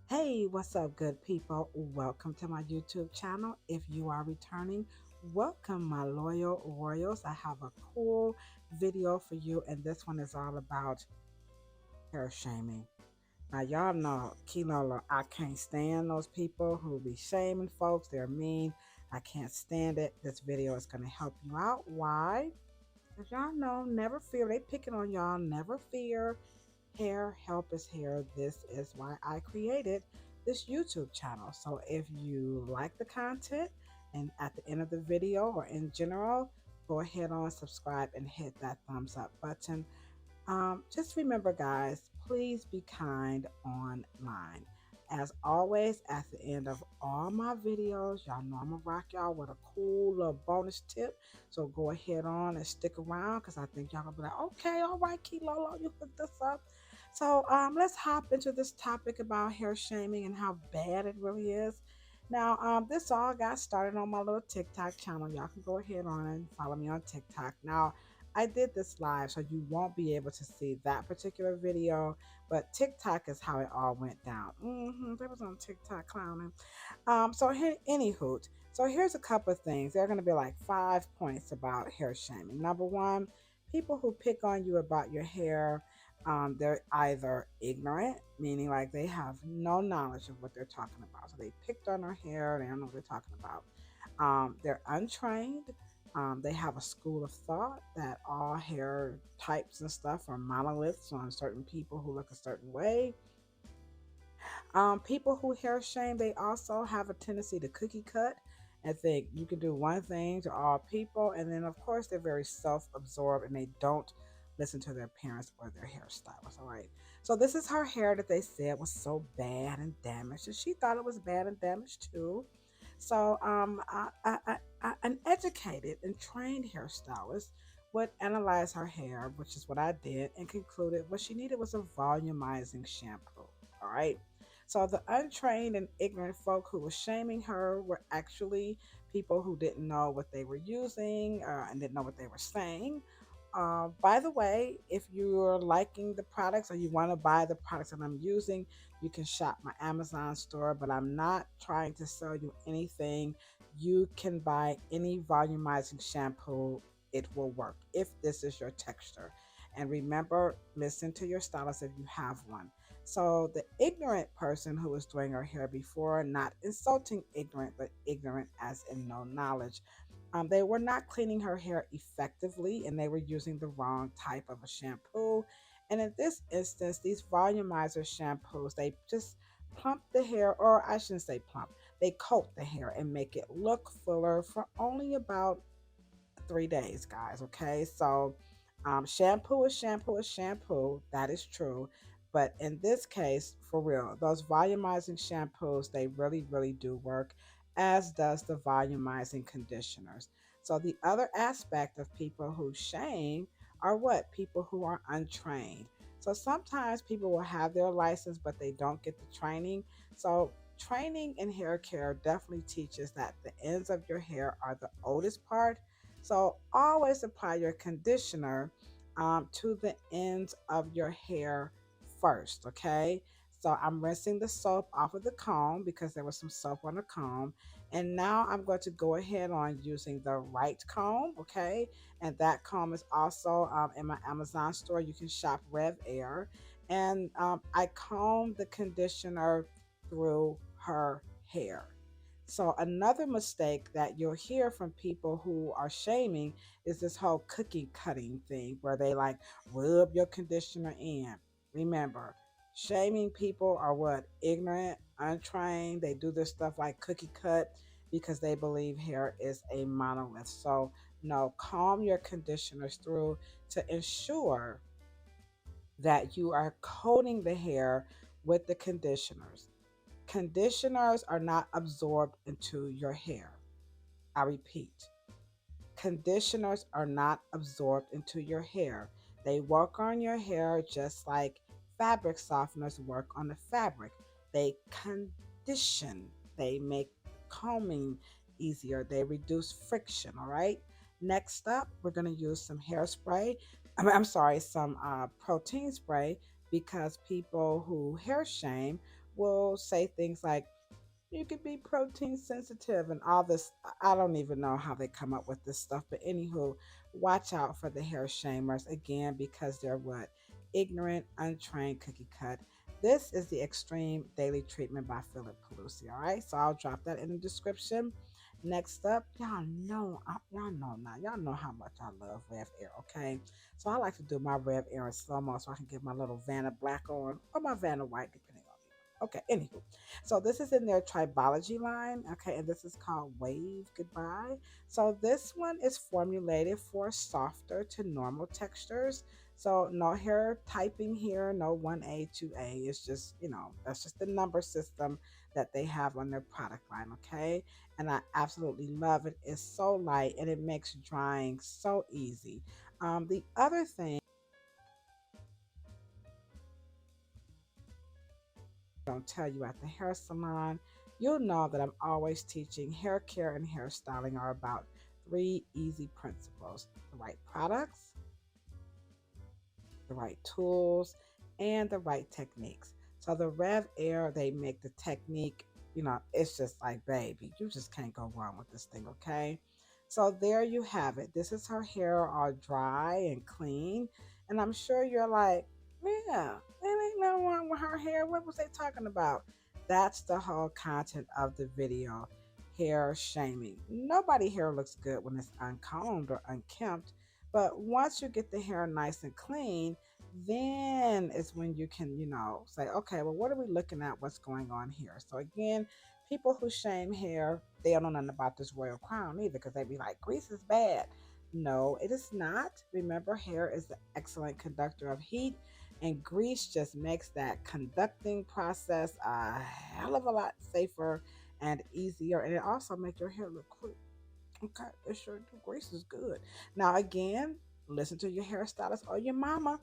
Hey, what's up, good people? Welcome to my YouTube channel. If you are returning, welcome, my loyal royals. I have a cool video for you, and this one is all about hair shaming. Now, y'all know, Kilo, I can't stand those people who be shaming folks. They're mean. I can't stand it. This video is going to help you out. Why? Because y'all know, never fear. They picking on y'all. Never fear. Hair help is here. This is why I created this YouTube channel. So if you like the content and at the end of the video or in general, go ahead on subscribe and hit that thumbs up button. Just remember, guys, please be kind online. As always, at the end of all my videos, y'all know I'm gonna rock y'all with a cool little bonus tip. So go ahead on and stick around because I think y'all gonna be like, okay, all right, Kilolo, you hooked us up. So let's hop into this topic about hair shaming and how bad it really is. Now, this all got started on my little TikTok channel. Y'all can go ahead on and follow me on TikTok. Now, I did this live, so you won't be able to see that particular video, but TikTok is how it all went down. They was on TikTok clowning. So here, anywho, so here's a couple of things. There are going to be like 5 points about hair shaming. Number one, people who pick on you about your hair, they're either ignorant, meaning like they have no knowledge of what they're talking about. So they picked on her hair, they don't know what they're talking about. They're untrained. They have a school of thought that all hair types and stuff are monoliths on certain people who look a certain way. People who hair shame, they also have a tendency to cookie cut and think you can do one thing to all people. And then, of course, they're very self absorbed and they don't listen to their parents or their hairstylist. All right. So, this is her hair that they said was so bad and damaged. And she thought it was bad and damaged too. So, an educated and trained hairstylist would analyze her hair, which is what I did, and concluded what she needed was a volumizing shampoo. All right. So the untrained and ignorant folk who were shaming her were actually people who didn't know what they were using and didn't know what they were saying. By the way, if you're liking the products or you want to buy the products that I'm using, you can shop my Amazon store, but I'm not trying to sell you anything. You can buy any volumizing shampoo, it will work if this is your texture. And remember, listen to your stylist if you have one. So, the ignorant person who was doing her hair before, not insulting ignorant, but ignorant as in no knowledge, they were not cleaning her hair effectively and they were using the wrong type of a shampoo. And in this instance, these volumizer shampoos, they just plump the hair, or I shouldn't say plump, they coat the hair and make it look fuller for only about 3 days, guys. Okay, so shampoo is shampoo is shampoo. That is true. But in this case, for real, those volumizing shampoos, they really, really do work, as does the volumizing conditioners. So the other aspect of people who shame are what? People who are untrained. So sometimes people will have their license, but they don't get the training. So training in hair care definitely teaches that the ends of your hair are the oldest part, so always apply your conditioner to the ends of your hair first, okay? So I'm rinsing the soap off of the comb because there was some soap on the comb. And now I'm going to go ahead on using the Wright comb, okay? And that comb is also in my Amazon store. You can shop Rev Air. And I comb the conditioner through her hair. So another mistake that you'll hear from people who are shaming is this whole cookie cutting thing where they like rub your conditioner in. Remember, shaming people are what? Ignorant, untrained. They do this stuff like cookie cut because they believe hair is a monolith. So no, calm your conditioners through to ensure that you are coating the hair with the conditioners. Conditioners are not absorbed into your hair. I repeat, conditioners are not absorbed into your hair. They work on your hair just like fabric softeners work on the fabric. They condition, they make combing easier, they reduce friction, all right? Next up, we're going to use some hairspray. I'm sorry, some protein spray because people who hair shame will say things like, you could be protein sensitive and all this. I don't even know how they come up with this stuff, but anywho, watch out for the hair shamers again because they're what? Ignorant, untrained cookie cut. This is the extreme daily treatment by Philip Pelusi. All right, so I'll drop that in the description. Next up, y'all know now, y'all know how much I love Rev Air. Okay, so I like to do my Rev Air in slow mo so I can get my little Vanna black on or my Vanna white, depending on you. Okay, anywho, so this is in their tribology line, okay, and this is called Wave Goodbye. So this one is formulated for softer to normal textures. So no hair typing here, no 1A, 2A. It's just, that's just the number system that they have on their product line, okay? And I absolutely love it. It's so light and it makes drying so easy. The other thing don't tell you at the hair salon, you'll know that I'm always teaching hair care and hairstyling are about three easy principles: the right products, the right tools, and the right techniques. So the Rev Air, they make the technique, it's just like, baby, you just can't go wrong with this thing, okay? So there you have it. This is her hair all dry and clean. And I'm sure you're like, yeah, there ain't no wrong with her hair. What was they talking about? That's the whole content of the video. Hair shaming. Nobody hair looks good when it's uncombed or unkempt, but once you get the hair nice and clean, then is when you can, say, okay, well, what are we looking at? What's going on here? So again, people who shame hair, they don't know nothing about this royal crown either because they be like, grease is bad. No, it is not. Remember, hair is the excellent conductor of heat, and grease just makes that conducting process a hell of a lot safer and easier, and it also makes your hair look quick. Okay, it sure do. Grease is good. Now again, listen to your hairstylist or your mama.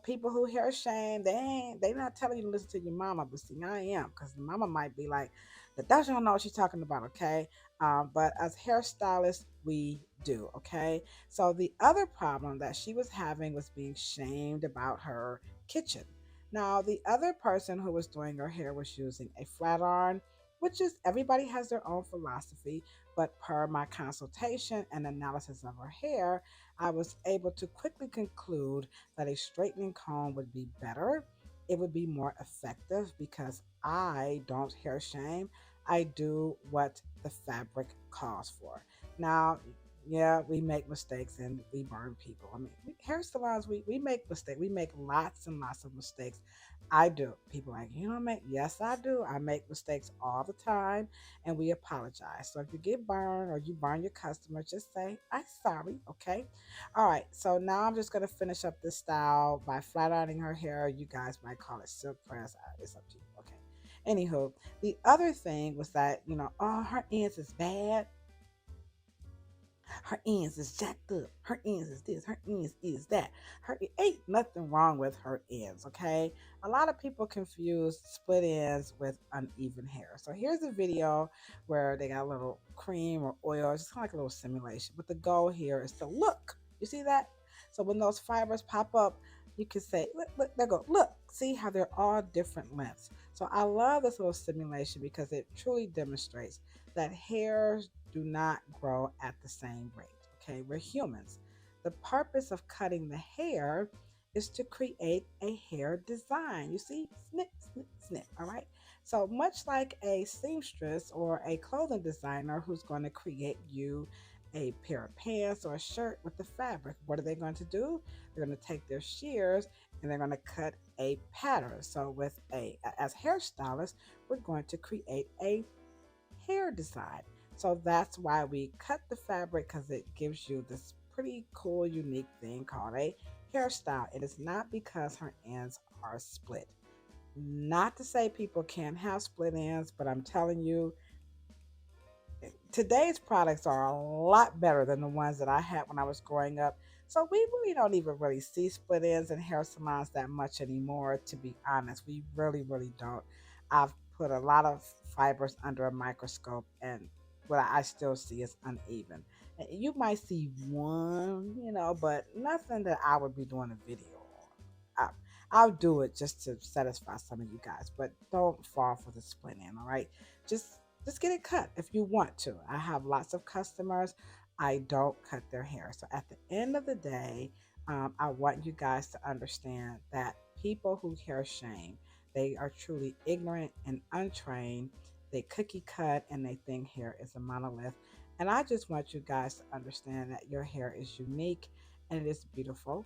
People who hair shame, they not telling you to listen to your mama, but see, I am, because the mama might be like, that does not know what she's talking about, okay? But as hairstylists, we do, okay? So the other problem that she was having was being shamed about her kitchen. Now, the other person who was doing her hair was using a flat iron, which is everybody has their own philosophy, but per my consultation and analysis of her hair, I was able to quickly conclude that a straightening comb would be better. It would be more effective because I don't hair shame. I do what the fabric calls for. Now, yeah, we make mistakes and we burn people. I mean, hair salons, we make mistakes. We make lots and lots of mistakes. I do. People are like, you don't make, yes, I do. I make mistakes all the time and we apologize. So if you get burned or you burn your customer, just say, I'm sorry, okay? All right, so now I'm just gonna finish up this style by flat ironing her hair. You guys might call it silk press. It's up to you. Okay. Anywho, the other thing was that oh, her ends is bad. Her ends is jacked up. Her ends is this. Her ends is that. Ain't nothing wrong with her ends. Okay. A lot of people confuse split ends with uneven hair. So here's a video where they got a little cream or oil. It's just kind of like a little simulation. But the goal here is to look. You see that? So when those fibers pop up, you can say, look, there go. Look, see how they're all different lengths. So I love this little simulation because it truly demonstrates that hairs do not grow at the same rate. Okay, we're humans. The purpose of cutting the hair is to create a hair design. You see, snip, snip, snip. All right. So much like a seamstress or a clothing designer who's going to create you a pair of pants or a shirt with the fabric, what are they going to do? They're going to take their shears and they're going to cut a pattern. So with as hairstylists, we're going to create a hair design. So that's why we cut the fabric, because it gives you this pretty cool, unique thing called a hairstyle. It is not because her ends are split. Not to say people can't have split ends, but I'm telling you, today's products are a lot better than the ones that I had when I was growing up. So we really don't even really see split ends in hair salons that much anymore, to be honest. We really, really don't. I've put a lot of fibers under a microscope and what I still see is uneven. And you might see one, but nothing that I would be doing a video on. I'll do it just to satisfy some of you guys, but don't fall for the split end, all right? Just get it cut if you want to. I have lots of customers. I don't cut their hair. So at the end of the day, I want you guys to understand that people who hair shame, they are truly ignorant and untrained. They cookie cut and they think hair is a monolith. And I just want you guys to understand that your hair is unique and it is beautiful.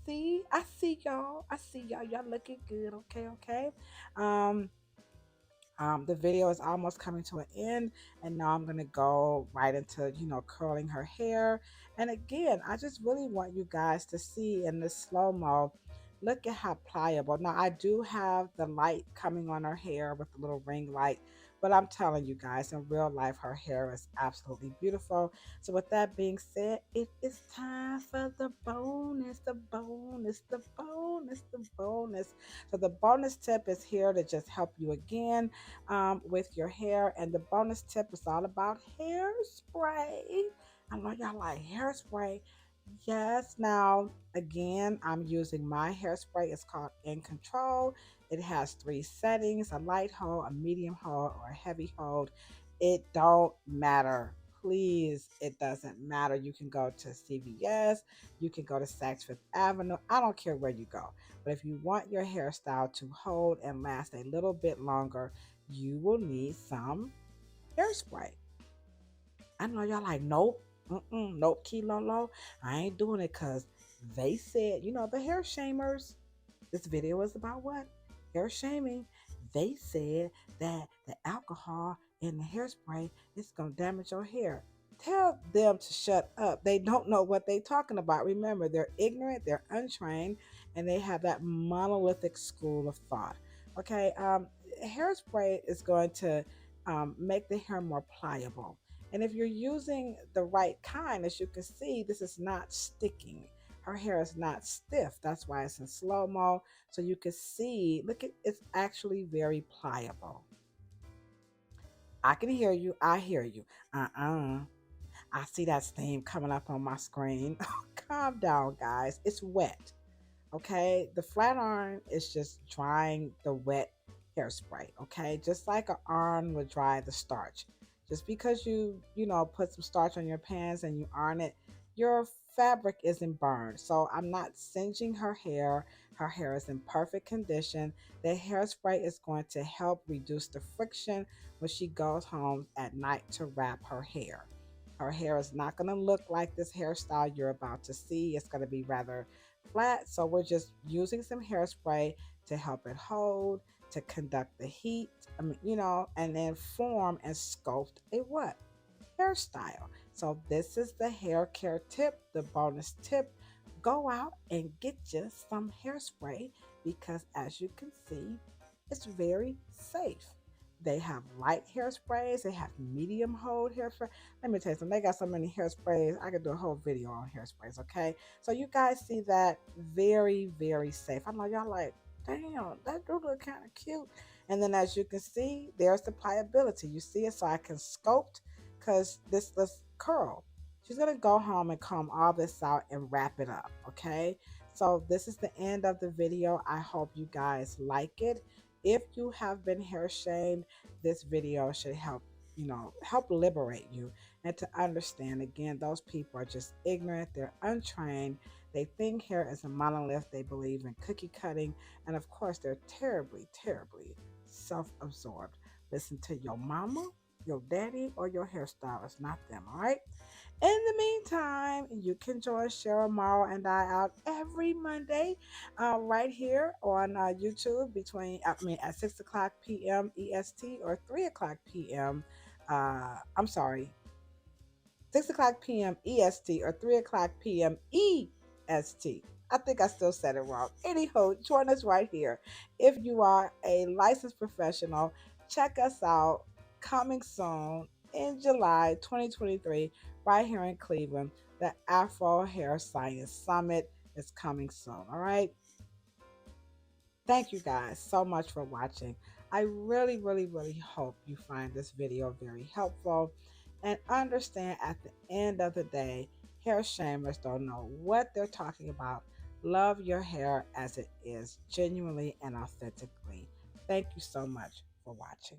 See, I see y'all. I see y'all. Y'all looking good. Okay, okay. Um, the video is almost coming to an end, and now I'm gonna go right into curling her hair. And again, I just really want you guys to see in this slow mo. Look at how pliable. Now I do have the light coming on her hair with the little ring light, but I'm telling you guys, in real life, her hair is absolutely beautiful. So with that being said, it is time for the bonus, the bonus, the bonus, the bonus. So the bonus tip is here to just help you again with your hair. And the bonus tip is all about hairspray. I know y'all like hairspray. Yes. Now, again, I'm using my hairspray. It's called In Control. It has three settings: a light hold, a medium hold, or a heavy hold. It don't matter. Please, it doesn't matter. You can go to CVS, you can go to Saks Fifth Avenue. I don't care where you go. But if you want your hairstyle to hold and last a little bit longer, you will need some hairspray. I know y'all like, nope, nope, Kilo Low. I ain't doing it because they said, the hair shamers. This video is about what? Hair shaming. They said that the alcohol in the hairspray is going to damage your hair. Tell them to shut up. They don't know what they're talking about. Remember, they're ignorant, they're untrained, and they have that monolithic school of thought. Okay, hairspray is going to make the hair more pliable. And if you're using the right kind, as you can see, this is not sticking. Her hair is not stiff. That's why it's in slow mo. So you can see, look at it's actually very pliable. I can hear you. I hear you. Uh-uh. I see that steam coming up on my screen. Calm down, guys. It's wet. Okay, the flat iron is just drying the wet hairspray. Okay, just like an iron would dry the starch. Just because you put some starch on your pants and you iron it, your fabric isn't burned. So I'm not singeing her hair. Her hair is in perfect condition. The hairspray is going to help reduce the friction when she goes home at night to wrap her hair. Her hair is not going to look like this hairstyle you're about to see. It's going to be rather flat. So we're just using some hairspray to help it hold, to conduct the heat, and then form and sculpt a what? Hairstyle. So this is the hair care tip, the bonus tip. Go out and get you some hairspray because as you can see, it's very safe. They have light hairsprays. They have medium hold hairspray. Let me tell you something. They got so many hairsprays. I could do a whole video on hairsprays. Okay, so you guys see that very, very safe. I know y'all like, damn, that do look kind of cute. And then as you can see, there's the pliability. You see it, so I can sculpt because this curl. She's gonna go home and comb all this out and wrap it up. Okay, so this is the end of the video. I hope you guys like it. If you have been hair shamed, this video should help liberate you and to understand again, those people are just ignorant, they're untrained, they think hair is a monolith, they believe in cookie cutting, and of course, they're terribly, terribly self absorbed. Listen to your mama, your daddy, or your hairstylist, not them, all right? In the meantime, you can join Cheryl Morrow and I out every Monday, right here on YouTube at 6 o'clock p.m. EST or 3 o'clock p.m. I'm sorry, 6 o'clock p.m. EST or 3 o'clock p.m. EST. I think I still said it wrong. Anyhow, join us right here. If you are a licensed professional, check us out. Coming soon in July 2023, right here in Cleveland. The Afro Hair Science Summit is coming soon. All right. Thank you guys so much for watching. I really, really, really hope you find this video very helpful and understand at the end of the day, hair shamers don't know what they're talking about. Love your hair as it is, genuinely and authentically. Thank you so much for watching.